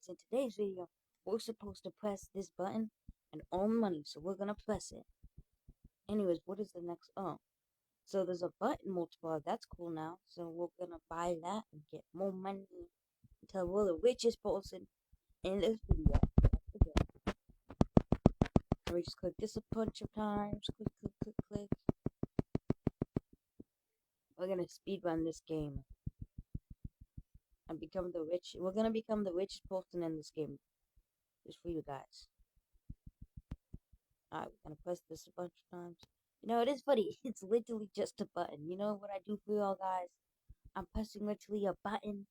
guys, in today's video, we're supposed to press this button and earn money, so we're gonna press it. Anyways, what is the next? Oh, so there's a button multiplier. That's cool now. So we're gonna buy that and get more money until we're the richest person in this video. We just click this a bunch of times. Click, click, click, click. We're gonna speedrun this game and become the rich. We're gonna become the richest person in this game, just for you guys. Alright, we're gonna press this a bunch of times. You know, it is funny. It's literally just a button. You know what I do for y'all guys? I'm pressing literally a button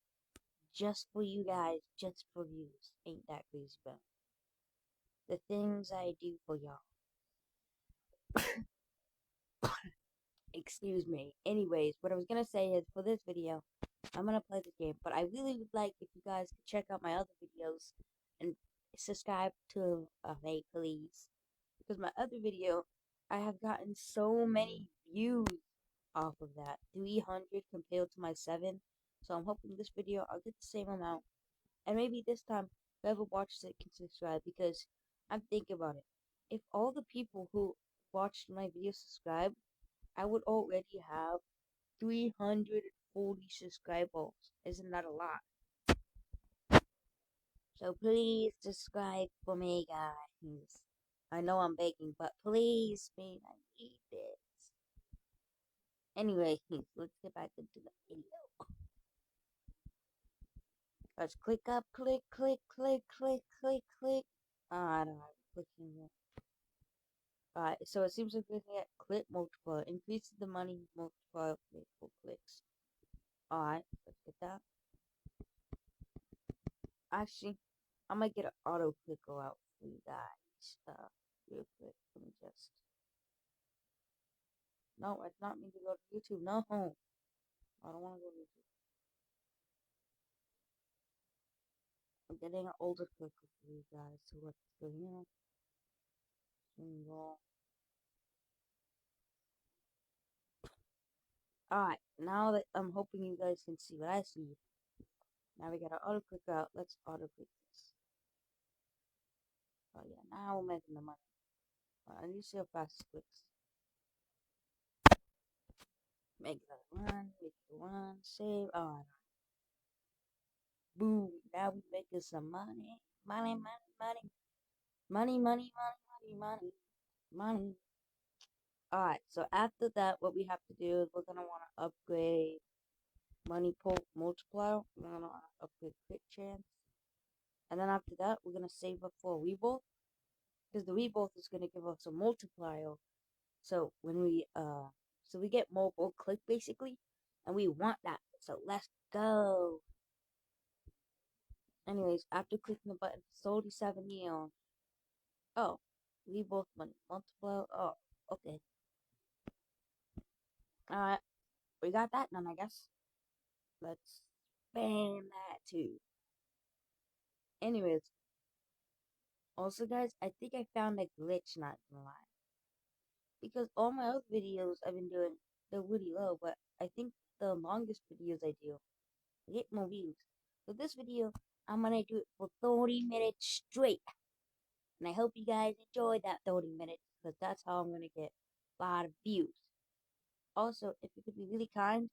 just for you guys, just for views. Ain't that crazy, bro? The things I do for y'all. Excuse me. Anyways, what I was gonna say is for this video, I'm gonna play this game, but I really would like if you guys could check out my other videos and subscribe to me, please. Because my other video, I have gotten so many views off of that. 300 compared to my 7. So I'm hoping this video I'll get the same amount. And maybe this time whoever watches it can subscribe, because I'm thinking about it. If all the people who watched my video subscribe, I would already have 340 subscribers. Isn't that a lot? So please subscribe for me, guys. I know I'm begging, but please, man, I need this. Anyway, let's get back into the video. Let's click up, click, click, click, click, click, click. I don't know, clicking it. Alright, so it seems like we're gonna get click multiplier. Increases the money multiplier for clicks. Alright, let's get that. Actually, I might get an auto clicker out for you guys. Real quick. Let me just. No, it's not me to go to YouTube. No, I don't want to go to YouTube. I'm getting an older clicker for you guys. So let's go here. Single. Alright, now that I'm hoping you guys can see what I see. Now we got our auto click out. Let's auto click this. Oh yeah, now we're making the money. I need to see how fast it clicks. Make it one, save. Alright. Boom. Now we're making some money. Money, money, money. Money, money, money, money, money. Money. Alright, so after that, what we have to do is we're gonna want to upgrade money multiplier. We're gonna want to upgrade quick chance. And then after that, we're gonna save up for a rebirth, because the rebirth is gonna give us a multiplier. So when we get more bulk click basically, and we want that. So let's go. Anyways, after clicking the button for 37 neon. Oh, rebirth money multiplier. Oh, okay. Alright, we got that done, I guess. Let's spam that too. Anyways, also guys, I think I found a glitch, not gonna lie. Because all my other videos I've been doing, they're really low, but I think the longest videos I do, I get more views. So this video, I'm gonna do it for 30 minutes straight. And I hope you guys enjoyed that 30 minutes, because that's how I'm gonna get a lot of views. Also, if you could be really kind,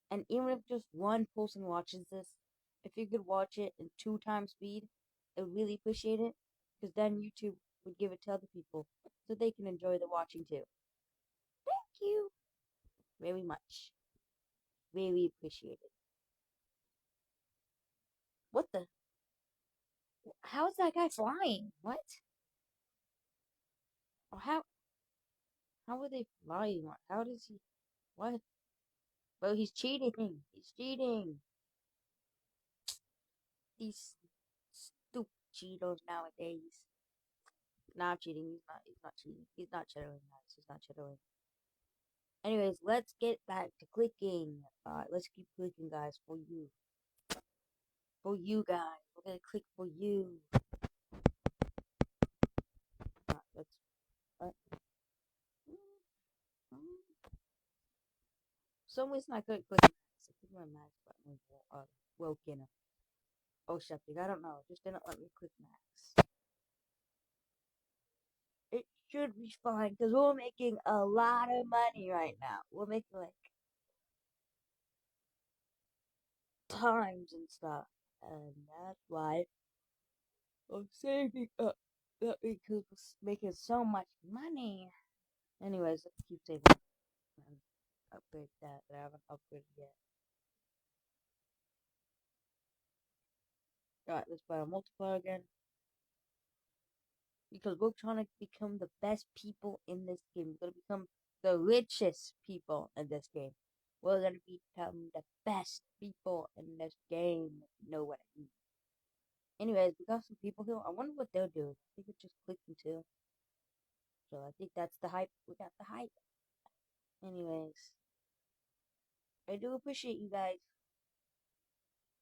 and even if just one person watches this, if you could watch it in 2 times speed, I would really appreciate it, because then YouTube would give it to other people, so they can enjoy the watching too. Thank you very much. Really appreciate it. What the? How is that guy flying? What? Or how are they flying? How does he? What? Well, he's cheating. He's cheating. These stupid cheaters nowadays. Not cheating. He's not. He's not cheating. He's not chittering, guys. He's not chittering. Anyways, let's get back to clicking. Let's keep clicking, guys, for you. For you guys. We're gonna click for you. Let's. Uh, some reason I couldn't click. I think my mouse button was broken. Oh, Septic, I don't know. It just didn't let me click max. It should be fine because we're making a lot of money right now. We're making like times and stuff, and that's why I'm saving up. That because we're making so much money. Anyways, let's keep saving and upgrade that. I haven't upgraded yet. Alright, let's buy a multiplier again. Because we're trying to become the best people in this game. We're gonna become the richest people in this game. We're gonna become the best people in this game. If you know what I mean. Anyways, we got some people here. I wonder what they're doing. I think it's just clicking too. So I think that's the hype. We got the hype. Anyways, I do appreciate you guys.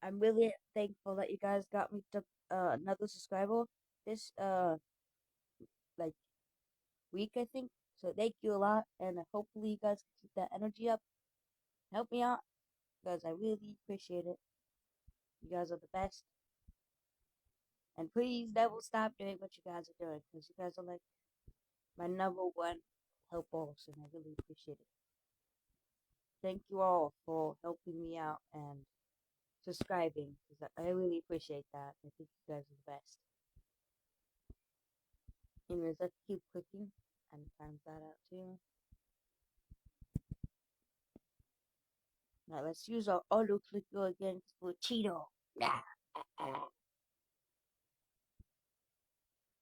I'm really thankful that you guys got me to another subscriber this like week, I think. So thank you a lot, and hopefully you guys can keep that energy up. Help me out, guys. I really appreciate it. You guys are the best, and please never stop doing what you guys are doing, because you guys are like my number one helpers, and I really appreciate it. Thank you all for helping me out and subscribing, because I really appreciate that. I think you guys are the best. Anyways, let's keep clicking and times that out too. Now let's use our auto clicker again for Cheeto.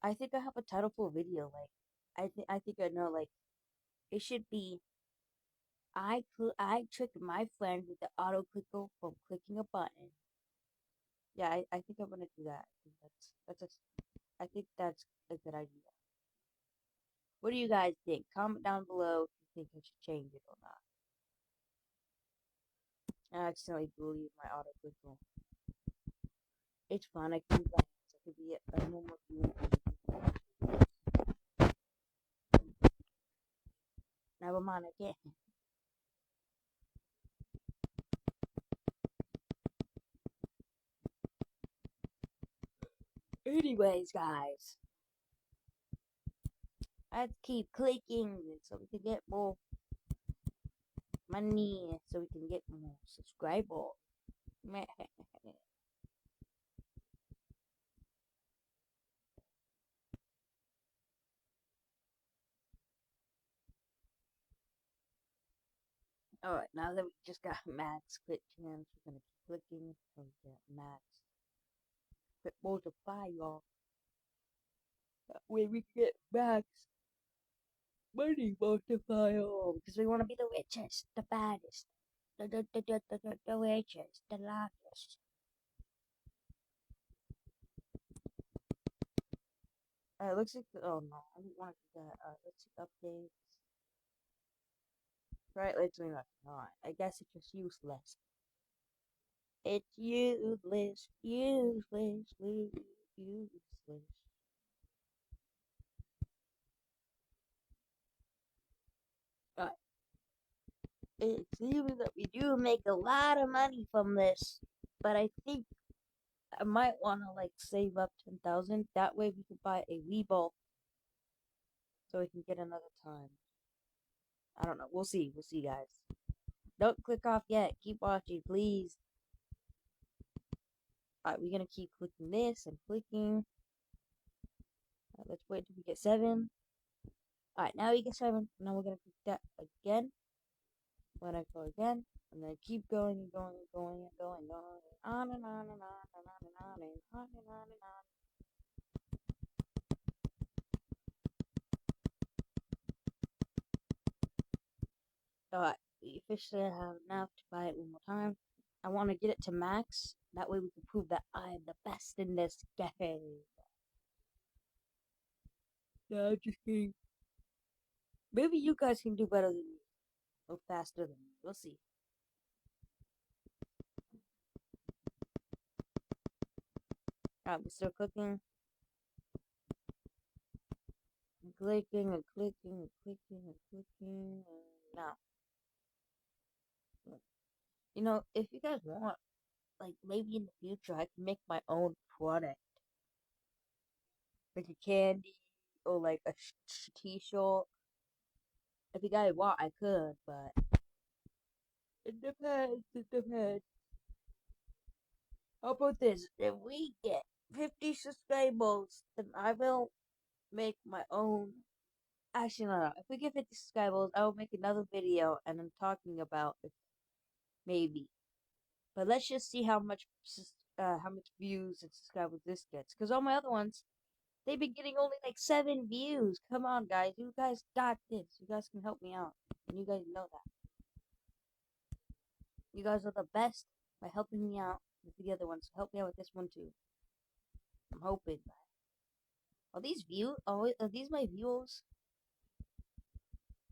I think I have a title for a video. Like, I think I know. Like, it should be I tricked my friend with the auto clicker from clicking a button. Yeah, I think I'm gonna do that. I think that's a good idea. What do you guys think? Comment down below if you think I should change it or not. I accidentally deleted my auto clicker. It's fine. I can do that. I could be a normal human being. Never mind. I can't. Anyways, guys, let's keep clicking so we can get more money, so we can get more subscribers. Alright, now that we just got max click chance, we're gonna keep clicking until we get max click multiply, y'all. That way we can get max money multiplier. Because we want to be the richest, the baddest, the richest, the largest. Looks like, oh no, I didn't want to do that. Let's see updates. Right, let's do that. Alright, I guess it's just useless. It's useless, useless, useless. Alright, it seems that we do make a lot of money from this, but I think I might want to like save up 10,000. That way we can buy a Wii ball, so we can get another time. I don't know. We'll see. We'll see, guys. Don't click off yet. Keep watching, please. Alright, we're gonna keep clicking this and clicking. Let's wait till we get 7. Alright, now we get 7. Now we're gonna click that again. Let it go again. And then keep going and going and going and going and going. On and on and on and on and on and on and on and on. Alright, we officially have enough to buy it one more time. I want to get it to max. That way we can prove that I am the best in this game. No, just kidding. Maybe you guys can do better than me. Or faster than me. We'll see. Alright, we're still clicking. And clicking and clicking and clicking and clicking. And now. You know, if you guys want, like maybe in the future I can make my own product, like a candy or like a t-shirt. If you guys want, I could, but it depends. It depends. How about this? If we get 50 subscribers, then I will make my own. Actually, no. If we get 50 subscribers, I will make another video and I'm talking about it, maybe. But let's just see how much views and subscribers this gets. Because all my other ones, they've been getting only like 7 views. Come on, guys. You guys got this. You guys can help me out. And you guys know that. You guys are the best by helping me out with the other ones. Help me out with this one too. I'm hoping. Are these views? Are these my views?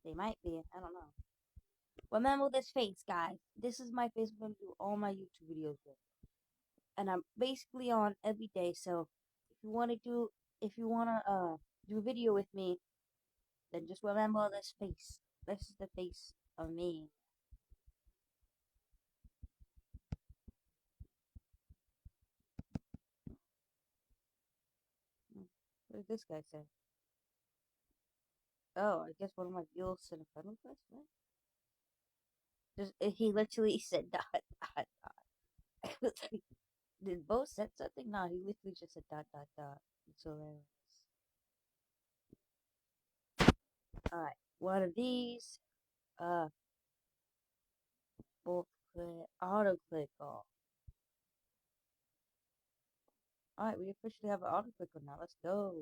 They might be. I don't know. Remember this face, guys. This is my face I'm gonna do all my YouTube videos with. And I'm basically on every day, so if you wanna do a video with me, then just remember this face. This is the face of me. What did this guy say? Oh, I guess one of my viewers said a friend request, right? Just he literally said dot dot dot. I was like, did both said something? No, he literally just said dot dot dot. It's hilarious. Alright, one of these, uh, both click, auto click off. Alright, we officially have an auto clicker now. Let's go.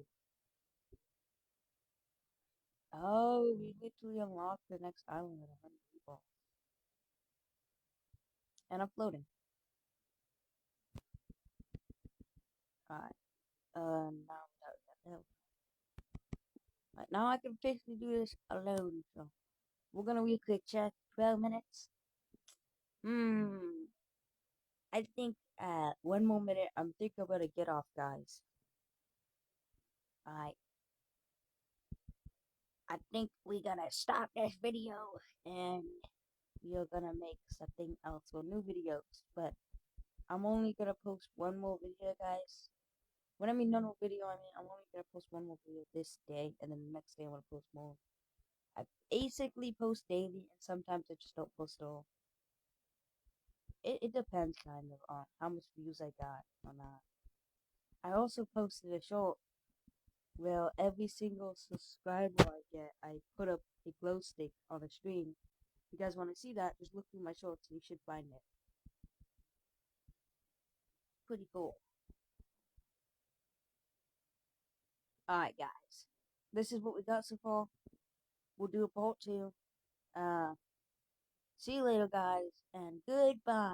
Oh, we literally unlocked the next island with 100 people. And I'm floating. Alright, now that help. Alright, now I can basically do this alone, so. We're gonna quick check 12 minutes. I think, 1 more minute. I'm thinking I'm gonna get off, guys. Alright, I think we're gonna stop this video and we are gonna make something else for new videos. But I'm only gonna post one more video, guys. When I mean no more video, I mean I'm only gonna post one more video this day, and then the next day I'm gonna post more. I basically post daily, and sometimes I just don't post at all. It depends kind of on how much views I got or not. I also posted a short where every single subscriber I get, I put up a glow stick on a stream. If you guys want to see that, just look through my shorts and you should find it. Pretty cool. Alright, guys. This is what we got so far. We'll do a part 2. See you later, guys, and goodbye.